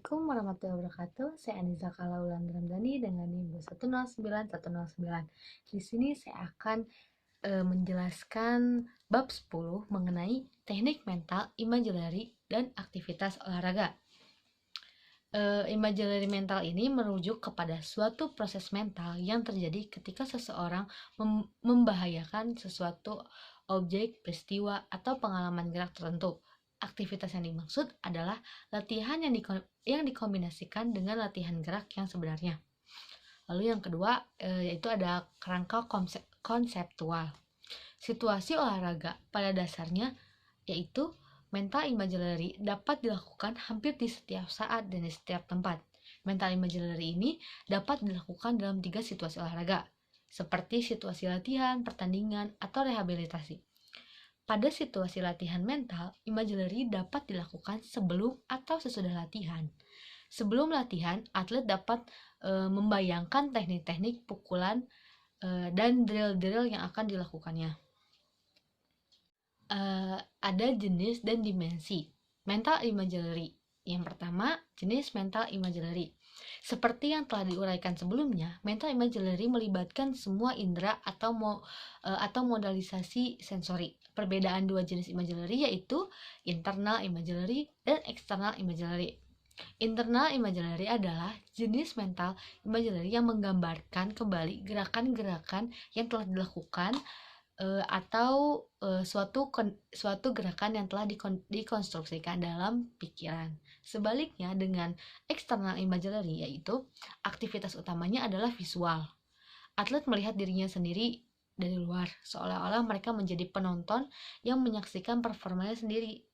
Assalamualaikum warahmatullahi wabarakatuh. Saya Aniza Kalaulan Ramdhani dengan NIM 109109. Di sini saya akan menjelaskan bab 10 mengenai teknik mental, imaginary, dan aktivitas olahraga. Imaginary mental ini merujuk kepada suatu proses mental yang terjadi ketika seseorang membahayakan sesuatu objek, peristiwa, atau pengalaman gerak tertentu. Aktivitas yang dimaksud adalah latihan yang dikombinasikan dengan latihan gerak yang sebenarnya. Lalu yang kedua yaitu ada kerangka konseptual. Situasi olahraga pada dasarnya yaitu mental imaginary dapat dilakukan hampir di setiap saat dan di setiap tempat. Mental imaginary ini dapat dilakukan dalam 3 situasi olahraga, seperti situasi latihan, pertandingan, atau rehabilitasi. Pada situasi latihan mental, imaginary dapat dilakukan sebelum atau sesudah latihan. Sebelum latihan, atlet dapat membayangkan teknik-teknik pukulan dan drill-drill yang akan dilakukannya. Ada jenis dan dimensi mental imaginary. Yang pertama, jenis mental imaginary. Seperti yang telah diuraikan sebelumnya, mental imaginary melibatkan semua indera atau modalisasi sensori. Perbedaan dua jenis imaginary yaitu internal imaginary dan external imaginary. Internal imaginary adalah jenis mental imaginary yang menggambarkan kembali gerakan-gerakan yang telah dilakukan atau suatu gerakan yang telah dikonstruksikan dalam pikiran. Sebaliknya dengan external imaginary, yaitu aktivitas utamanya adalah visual. Atlet melihat dirinya sendiri dari luar, seolah-olah mereka menjadi penonton yang menyaksikan performanya sendiri.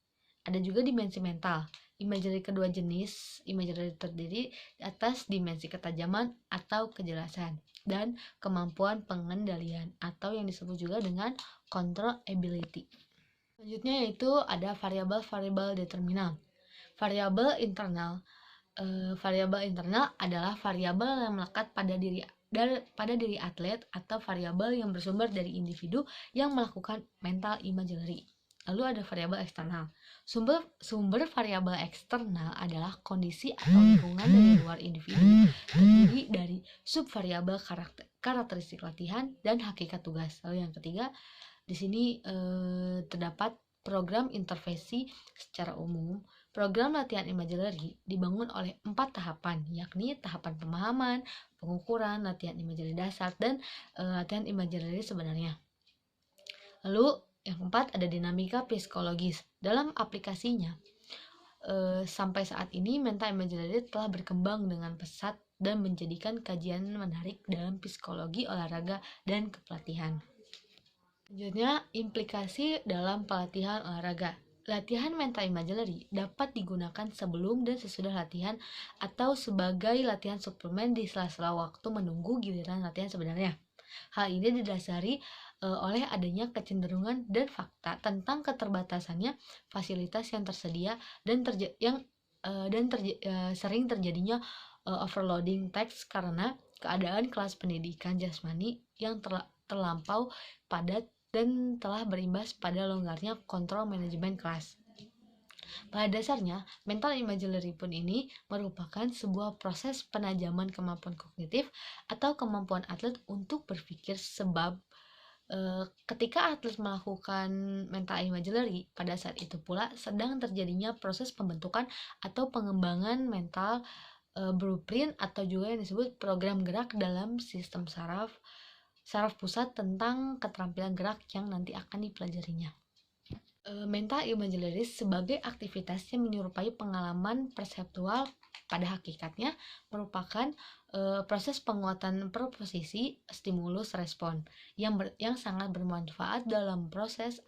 Ada juga dimensi mental. Imaginary kedua jenis imaginary terdiri atas dimensi ketajaman atau kejelasan dan kemampuan pengendalian atau yang disebut juga dengan control ability. Selanjutnya yaitu ada variabel determinan. Variabel internal adalah variabel yang melekat pada diri atlet atau variabel yang bersumber dari individu yang melakukan mental imaginary. Lalu ada variabel eksternal. Sumber variabel eksternal adalah kondisi atau lingkungan dari luar individu, terdiri dari subvariabel karakteristik latihan dan hakikat tugas. Lalu yang ketiga, di sini terdapat program intervensi secara umum. Program latihan imaginary dibangun oleh 4 tahapan, yakni tahapan pemahaman, pengukuran, latihan imaginary dasar, dan latihan imaginary sebenarnya. Lalu yang keempat ada dinamika psikologis. Dalam aplikasinya, sampai saat ini mental imaginary telah berkembang dengan pesat dan menjadikan kajian menarik dalam psikologi olahraga dan kepelatihan. Selanjutnya, implikasi dalam pelatihan olahraga. Latihan mental imaginary dapat digunakan sebelum dan sesudah latihan atau sebagai latihan suplemen di sela-sela waktu menunggu giliran latihan sebenarnya. Hal ini didasari oleh adanya kecenderungan dan fakta tentang keterbatasannya fasilitas yang tersedia dan sering terjadinya overloading teks karena keadaan kelas pendidikan jasmani yang terlampau padat dan telah berimbas pada longgarnya kontrol manajemen kelas. Pada dasarnya, mental imaginary pun ini merupakan sebuah proses penajaman kemampuan kognitif atau kemampuan atlet untuk berpikir sebab ketika atlet melakukan mental imaginary, pada saat itu pula sedang terjadinya proses pembentukan atau pengembangan mental blueprint atau juga yang disebut program gerak dalam sistem saraf pusat tentang keterampilan gerak yang nanti akan dipelajarinya. Mental imaginary sebagai aktivitas yang menyerupai pengalaman perseptual pada hakikatnya merupakan proses penguatan proposisi stimulus respon yang sangat bermanfaat dalam proses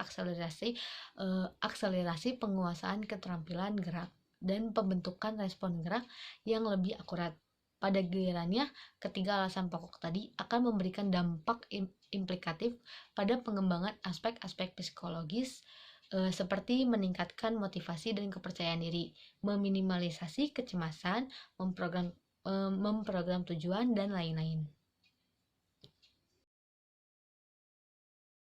akselerasi penguasaan keterampilan gerak dan pembentukan respon gerak yang lebih akurat. Pada gilirannya, ketiga alasan pokok tadi akan memberikan dampak implikatif pada pengembangan aspek-aspek psikologis seperti meningkatkan motivasi dan kepercayaan diri, meminimalisasi kecemasan, memprogram tujuan, dan lain-lain.